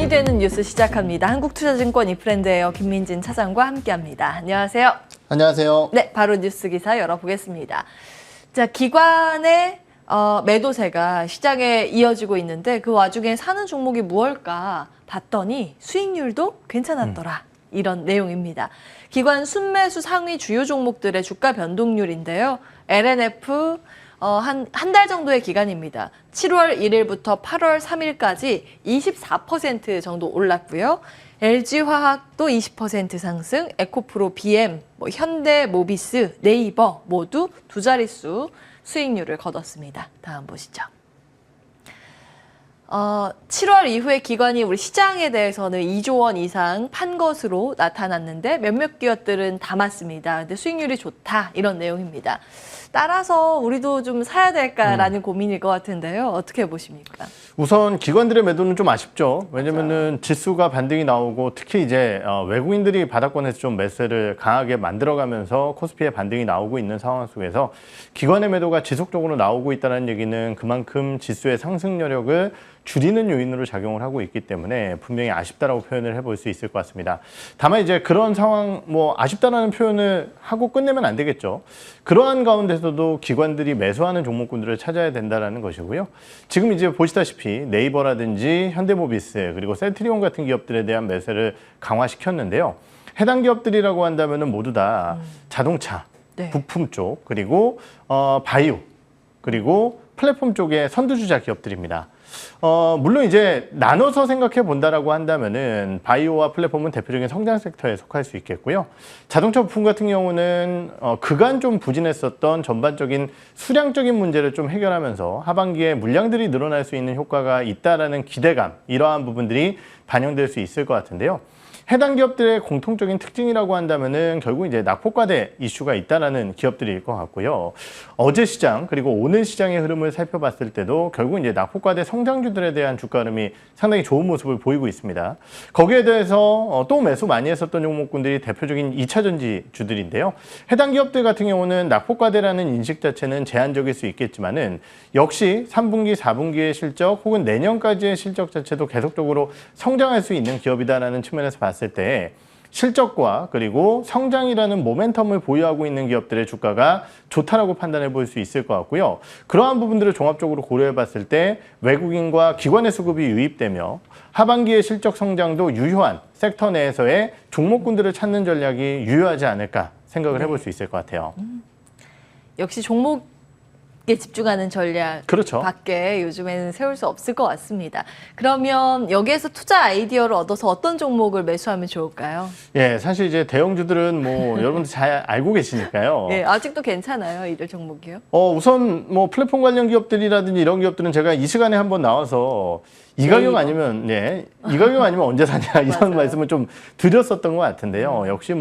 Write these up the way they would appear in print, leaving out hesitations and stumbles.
돈이 되는 뉴스 시작합니다. 한국투자증권 이프렌드에어 김민진 차장과 함께합니다. 안녕하세요. 안녕하세요. 네, 바로 뉴스 기사 열어보겠습니다. 자, 기관의 매도세가 시장에 이어지고 있는데 그 와중에 사는 종목이 무엇일까 봤더니 수익률도 괜찮았더라. 이런 내용입니다. 기관 순매수 상위 주요 종목들의 주가 변동률인데요. LNF 한 달 정도의 기간입니다. 7월 1일부터 8월 3일까지 24% 정도 올랐고요. LG화학도 20% 상승, 에코프로, BM, 현대모비스, 네이버 모두 두 자릿수 수익률을 거뒀습니다. 다음 보시죠. 7월 이후에 기관이 우리 시장에 대해서는 2조 원 이상 판 것으로 나타났는데 몇몇 기업들은 담았습니다. 근데 수익률이 좋다 이런 내용입니다. 따라서 우리도 좀 사야 될까라는 고민일 것 같은데요. 어떻게 보십니까? 우선 기관들의 매도는 좀 아쉽죠. 왜냐면은 지수가 반등이 나오고 특히 이제 외국인들이 바닥권에서 좀 매수를 강하게 만들어가면서 코스피의 반등이 나오고 있는 상황 속에서 기관의 매도가 지속적으로 나오고 있다는 얘기는 그만큼 지수의 상승 여력을 줄이는 요인으로 작용을 하고 있기 때문에 분명히 아쉽다라고 표현을 해볼 수 있을 것 같습니다. 다만 이제 그런 상황, 아쉽다라는 표현을 하고 끝내면 안 되겠죠. 그러한 가운데서도 기관들이 매수하는 종목군들을 찾아야 된다는 것이고요. 지금 이제 보시다시피 네이버라든지 현대모비스 그리고 셀트리온 같은 기업들에 대한 매수를 강화시켰는데요. 해당 기업들이라고 한다면은 모두 다 자동차, 네. 부품 쪽, 그리고 바이오, 그리고 플랫폼 쪽의 선두주자 기업들입니다. 물론 이제 나눠서 생각해 본다라고 한다면은 바이오와 플랫폼은 대표적인 성장 섹터에 속할 수 있겠고요. 자동차 부품 같은 경우는 그간 좀 부진했었던 전반적인 수량적인 문제를 좀 해결하면서 하반기에 물량들이 늘어날 수 있는 효과가 있다라는 기대감, 이러한 부분들이 반영될 수 있을 것 같은데요. 해당 기업들의 공통적인 특징이라고 한다면은 결국 이제 낙폭과대 이슈가 있다라는 기업들일 것 같고요. 어제 시장 그리고 오늘 시장의 흐름을 살펴봤을 때도 결국 이제 낙폭과대 성장주들에 대한 주가 흐름이 상당히 좋은 모습을 보이고 있습니다. 거기에 대해서 또 매수 많이 했었던 종목군들이 대표적인 2차전지 주들인데요. 해당 기업들 같은 경우는 낙폭과대라는 인식 자체는 제한적일 수 있겠지만은 역시 3분기, 4분기의 실적 혹은 내년까지의 실적 자체도 계속적으로 성장할 수 있는 기업이다라는 측면에서 봤을 때 실적과 그리고 성장이라는 모멘텀을 보유하고 있는 기업들의 주가가 좋다라고 판단해 볼 수 있을 것 같고요. 그러한 부분들을 종합적으로 고려해 봤을 때 외국인과 기관의 수급이 유입되며 하반기의 실적 성장도 유효한 섹터 내에서의 종목군들을 찾는 전략이 유효하지 않을까 생각을 해볼 수 있을 것 같아요. 역시 종목에 집중하는 전략 그렇죠. 밖에 요즘에는 세울 수 없을 것 같습니다. 그러면 여기에서 투자 아이디어를 얻어서 어떤 종목을 매수하면 좋을까요? 예, 사실 이제 대형주들은 여러분들 잘 알고 계시니까요. 네, 아직도 괜찮아요, 이들 종목이요? 우선 플랫폼 관련 기업들이라든지 이런 기업들은 제가 이 시간에 한번 나와서 이 가격 아니면 이 가격 아니면 언제 사냐 이런 말씀을 좀 드렸었던 것 같은데요. 역시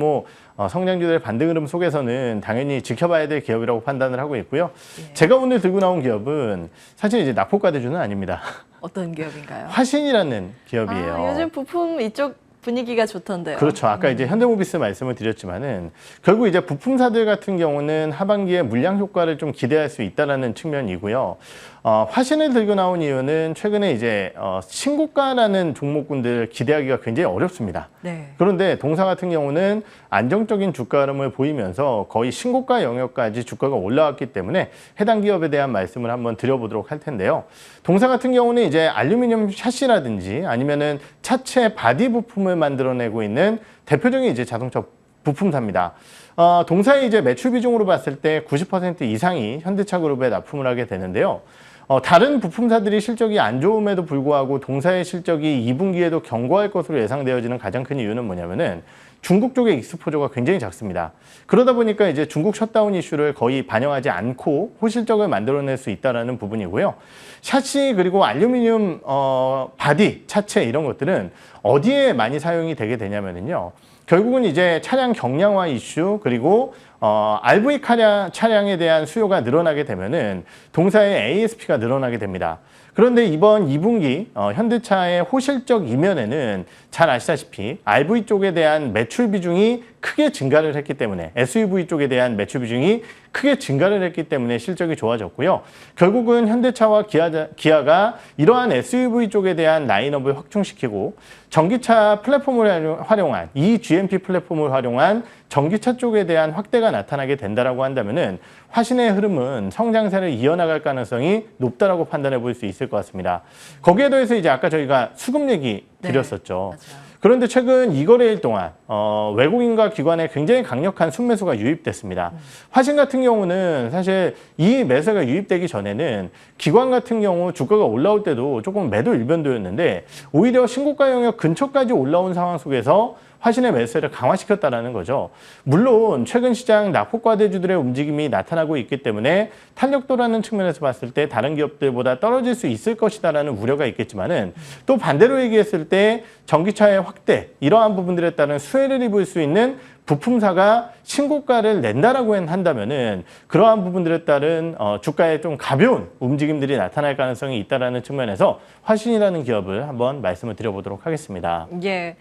성장주들의 반등 흐름 속에서는 당연히 지켜봐야 될 기업이라고 판단을 하고 있고요. 예. 제가 오늘 들고 나온 기업은 사실 이제 낙폭과대주는 아닙니다. 어떤 기업인가요? 화신이라는 기업이에요. 요즘 부품 이쪽 분위기가 좋던데요. 그렇죠. 아까 이제 현대모비스 말씀을 드렸지만은 결국 이제 부품사들 같은 경우는 하반기에 물량 효과를 좀 기대할 수 있다라는 측면이고요. 화신을 들고 나온 이유는 최근에 이제 신고가라는 종목군들 기대하기가 굉장히 어렵습니다. 네. 그런데 동사 같은 경우는 안정적인 주가 흐름을 보이면서 거의 신고가 영역까지 주가가 올라왔기 때문에 해당 기업에 대한 말씀을 한번 드려보도록 할 텐데요. 동사 같은 경우는 이제 알루미늄 샤시라든지 아니면은 차체 바디 부품을 만들어내고 있는 대표적인 이제 자동차 부품사입니다. 동사의 이제 매출 비중으로 봤을 때 90% 이상이 현대차 그룹에 납품을 하게 되는데요. 다른 부품사들이 실적이 안 좋음에도 불구하고 동사의 실적이 2분기에도 견고할 것으로 예상되어지는 가장 큰 이유는 뭐냐면은 중국 쪽의 익스포저가 굉장히 작습니다. 그러다 보니까 이제 중국 셧다운 이슈를 거의 반영하지 않고 호실적을 만들어낼 수 있다는 부분이고요. 샤시 그리고 알루미늄 바디, 차체 이런 것들은 어디에 많이 사용이 되게 되냐면요. 결국은 이제 차량 경량화 이슈 그리고 RV 차량에 대한 수요가 늘어나게 되면은 동사의 ASP가 늘어나게 됩니다. 그런데 이번 2분기 현대차의 호실적 이면에는 잘 아시다시피 RV 쪽에 대한 매출 비중이 크게 증가를 했기 때문에 SUV 쪽에 대한 매출 비중이 크게 증가를 했기 때문에 실적이 좋아졌고요. 결국은 현대차와 기아가 이러한 SUV 쪽에 대한 라인업을 확충시키고 전기차 플랫폼을 활용한 이 GMP 플랫폼을 활용한 전기차 쪽에 대한 확대가 나타나게 된다라고 한다면은 화신의 흐름은 성장세를 이어나갈 가능성이 높다라고 판단해 볼 수 있을 것 같습니다. 거기에 더해서 이제 아까 저희가 수급 얘기 드렸었죠. 맞아요. 그런데 최근 2거래일 동안 외국인과 기관의 굉장히 강력한 순매수가 유입됐습니다. 화신 같은 경우는 사실 이 매수가 유입되기 전에는 기관 같은 경우 주가가 올라올 때도 조금 매도 일변도였는데 오히려 신고가 영역 근처까지 올라온 상황 속에서 화신의 매수세를 강화시켰다는 거죠. 물론 최근 시장 낙폭과대주들의 움직임이 나타나고 있기 때문에 탄력도라는 측면에서 봤을 때 다른 기업들보다 떨어질 수 있을 것이다라는 우려가 있겠지만은 또 반대로 얘기했을 때 전기차의 확대 이러한 부분들에 따른 수혜를 입을 수 있는 부품사가 신고가를 낸다라고 한다면은 그러한 부분들에 따른 주가에 좀 가벼운 움직임들이 나타날 가능성이 있다라는 측면에서 화신이라는 기업을 한번 말씀을 드려보도록 하겠습니다. 예.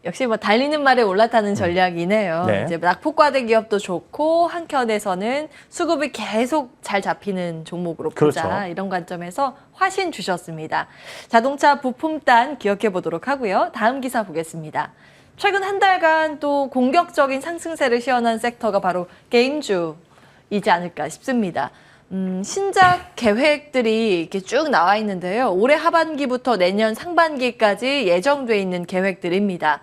역시 뭐 달리는 말에 올라타는 전략이네요. 네. 이제 낙폭과대 기업도 좋고 한켠에서는 수급이 계속 잘 잡히는 종목으로 보자. 그렇죠. 이런 관점에서 화신 주셨습니다. 자동차 부품단 기억해 보도록 하고요. 다음 기사 보겠습니다. 최근 한 달간 또 공격적인 상승세를 시현한 섹터가 바로 게임주이지 않을까 싶습니다. 신작 계획들이 이렇게 쭉 나와 있는데요. 올해 하반기부터 내년 상반기까지 예정돼 있는 계획들입니다.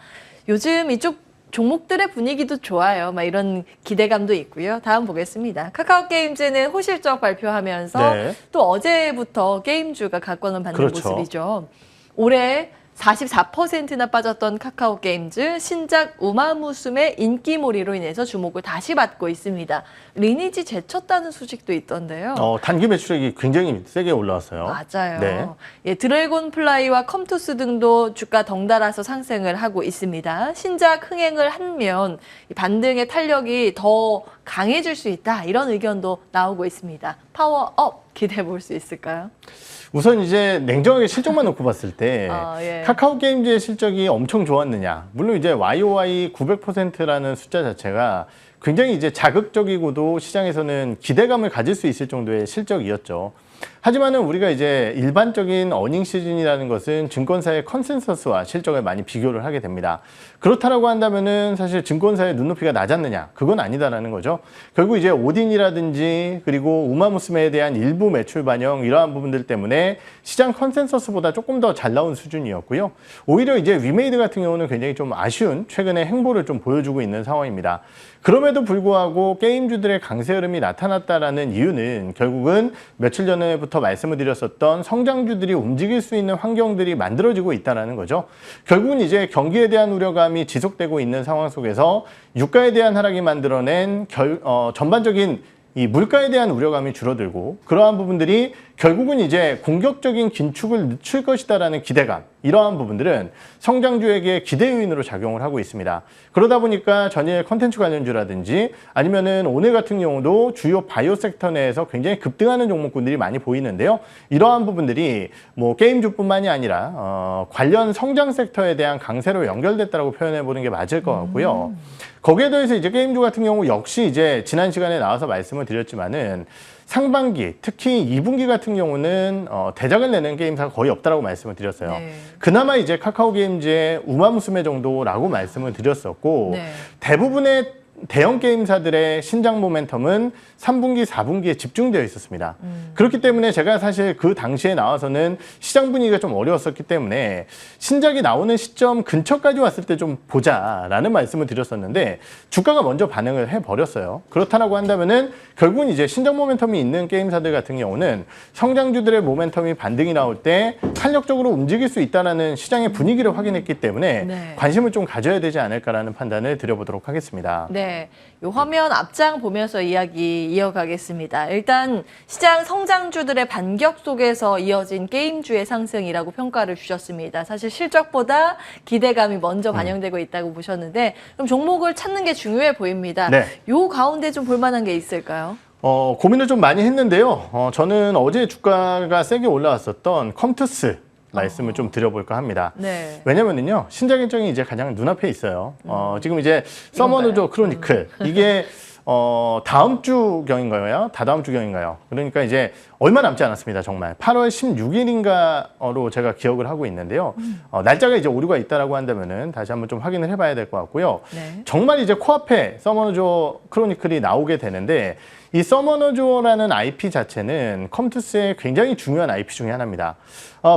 요즘 이쪽 종목들의 분위기도 좋아요. 막 이런 기대감도 있고요. 다음 보겠습니다. 카카오게임즈는 호실적 발표하면서 네. 또 어제부터 게임주가 각광을 받는 그렇죠. 모습이죠. 올해 44%나 빠졌던 카카오게임즈 신작 우마무스메 인기몰이로 인해서 주목을 다시 받고 있습니다. 리니지 제쳤다는 소식도 있던데요. 단기 매출액이 굉장히 세게 올라왔어요. 맞아요. 네. 예, 드래곤 플라이와 컴투스 등도 주가 덩달아서 상승을 하고 있습니다. 신작 흥행을 하면 반등의 탄력이 더 강해질 수 있다. 이런 의견도 나오고 있습니다. 파워업 기대해 볼 수 있을까요? 우선 이제 냉정하게 실적만 놓고 봤을 때 예. 카카오 게임즈의 실적이 엄청 좋았느냐. 물론 이제 YOY 900%라는 숫자 자체가 굉장히 이제 자극적이고도 시장에서는 기대감을 가질 수 있을 정도의 실적이었죠. 하지만은 우리가 이제 일반적인 어닝 시즌이라는 것은 증권사의 컨센서스와 실적을 많이 비교를 하게 됩니다. 그렇다라고 한다면은 사실 증권사의 눈높이가 낮았느냐? 그건 아니다라는 거죠. 결국 이제 오딘이라든지 그리고 우마무스메에 대한 일부 매출 반영 이러한 부분들 때문에 시장 컨센서스보다 조금 더 잘 나온 수준이었고요. 오히려 이제 위메이드 같은 경우는 굉장히 좀 아쉬운 최근의 행보를 좀 보여주고 있는 상황입니다. 그럼에도 불구하고 게임주들의 강세 흐름이 나타났다라는 이유는 결국은 며칠 전에부터 말씀을 드렸었던 성장주들이 움직일 수 있는 환경들이 만들어지고 있다는 거죠. 결국은 이제 경기에 대한 우려감이 지속되고 있는 상황 속에서 유가에 대한 하락이 만들어낸 전반적인 이 물가에 대한 우려감이 줄어들고 그러한 부분들이 결국은 이제 공격적인 긴축을 늦출 것이다라는 기대감, 이러한 부분들은 성장주에게 기대 요인으로 작용을 하고 있습니다. 그러다 보니까 전일 컨텐츠 관련주라든지 아니면은 오늘 같은 경우도 주요 바이오 섹터 내에서 굉장히 급등하는 종목군들이 많이 보이는데요. 이러한 부분들이 뭐 게임주뿐만이 아니라 관련 성장 섹터에 대한 강세로 연결됐다라고 표현해 보는 게 맞을 것 같고요. 거기에 더해서 이제 게임주 같은 경우 역시 이제 지난 시간에 나와서 말씀을 드렸지만은 상반기, 특히 2분기 같은 경우는 대작을 내는 게임사가 거의 없다라고 말씀을 드렸어요. 네. 그나마 이제 카카오게임즈의 우마무스메 정도라고 말씀을 드렸었고 네. 대부분의 대형 게임사들의 신작 모멘텀은 3분기, 4분기에 집중되어 있었습니다. 그렇기 때문에 제가 사실 그 당시에 나와서는 시장 분위기가 좀 어려웠었기 때문에 신작이 나오는 시점 근처까지 왔을 때 좀 보자라는 말씀을 드렸었는데 주가가 먼저 반응을 해버렸어요. 그렇다라고 한다면은 결국은 이제 신작 모멘텀이 있는 게임사들 같은 경우는 성장주들의 모멘텀이 반등이 나올 때 탄력적으로 움직일 수 있다는 시장의 분위기를 확인했기 때문에 네. 관심을 좀 가져야 되지 않을까라는 판단을 드려보도록 하겠습니다. 네, 이 화면 앞장 보면서 이야기 이어가겠습니다. 일단 시장 성장주들의 반격 속에서 이어진 게임주의 상승이라고 평가를 주셨습니다. 사실 실적보다 기대감이 먼저 반영되고 있다고 보셨는데 그럼 종목을 찾는 게 중요해 보입니다. 네. 요 가운데 좀 볼만한 게 있을까요? 고민을 좀 많이 했는데요. 저는 어제 주가가 세게 올라왔었던 컴투스 말씀을 좀 드려볼까 합니다. 네. 왜냐면은요, 신작 일정이 이제 가장 눈앞에 있어요. 지금 이제 서머너조 크로니클 이게 다음 주경인가요? 다다음 주경인가요? 그러니까 이제 얼마 남지 않았습니다. 정말 8월 16일인가로 제가 기억을 하고 있는데요. 날짜가 이제 오류가 있다라고 한다면은 다시 한번 좀 확인을 해봐야 될 것 같고요. 네. 정말 이제 코앞에 서머너조 크로니클이 나오게 되는데 이 서머너조라는 IP 자체는 컴투스의 굉장히 중요한 IP 중에 하나입니다.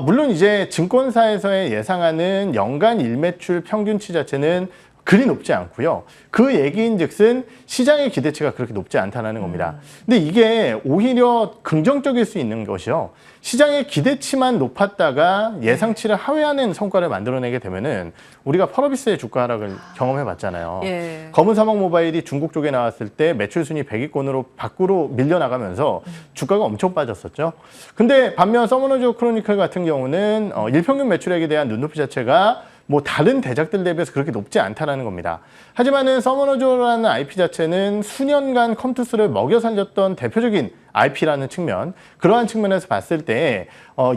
물론 이제 증권사에서의 예상하는 연간 일매출 평균치 자체는 그리 높지 않고요. 그 얘기인즉슨 시장의 기대치가 그렇게 높지 않다는 겁니다. 근데 이게 오히려 긍정적일 수 있는 것이요. 시장의 기대치만 높았다가 예상치를 하회하는 성과를 만들어내게 되면은 우리가 펄어비스의 주가 하락을 경험해봤잖아요. 예. 검은 사막 모바일이 중국 쪽에 나왔을 때 매출 순위 100위권으로 밖으로 밀려나가면서 주가가 엄청 빠졌었죠. 근데 반면 서머너조 크로니클 같은 경우는 일평균 매출액에 대한 눈높이 자체가 뭐 다른 대작들 대비해서 그렇게 높지 않다라는 겁니다. 하지만은 서머너조라는 IP 자체는 수년간 컴투스를 먹여 살렸던 대표적인 IP라는 측면, 그러한 측면에서 봤을 때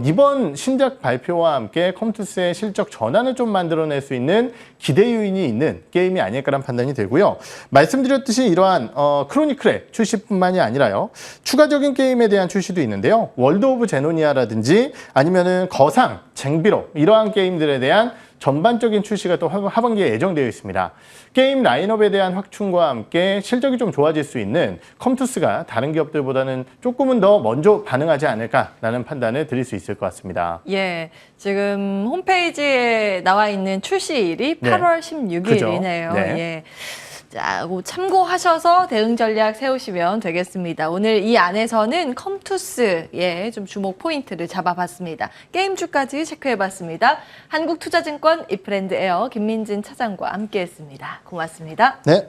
이번 신작 발표와 함께 컴투스의 실적 전환을 좀 만들어낼 수 있는 기대 요인이 있는 게임이 아닐까라는 판단이 들고요. 말씀드렸듯이 이러한 크로니클의 출시뿐만이 아니라요. 추가적인 게임에 대한 출시도 있는데요. 월드 오브 제노니아라든지 아니면은 거상, 쟁비로 이러한 게임들에 대한 전반적인 출시가 또 하반기에 예정되어 있습니다. 게임 라인업에 대한 확충과 함께 실적이 좀 좋아질 수 있는 컴투스가 다른 기업들보다는 조금은 더 먼저 반응하지 않을까라는 판단을 드릴 수 있을 것 같습니다. 예, 지금 홈페이지에 나와 있는 출시일이 네. 8월 16일이네요. 네. 예. 자, 참고하셔서 대응 전략 세우시면 되겠습니다. 오늘 이 안에서는 컴투스의 좀 주목 포인트를 잡아봤습니다. 게임주까지 체크해봤습니다. 한국투자증권 이프랜드 에어 김민진 차장과 함께했습니다. 고맙습니다. 네.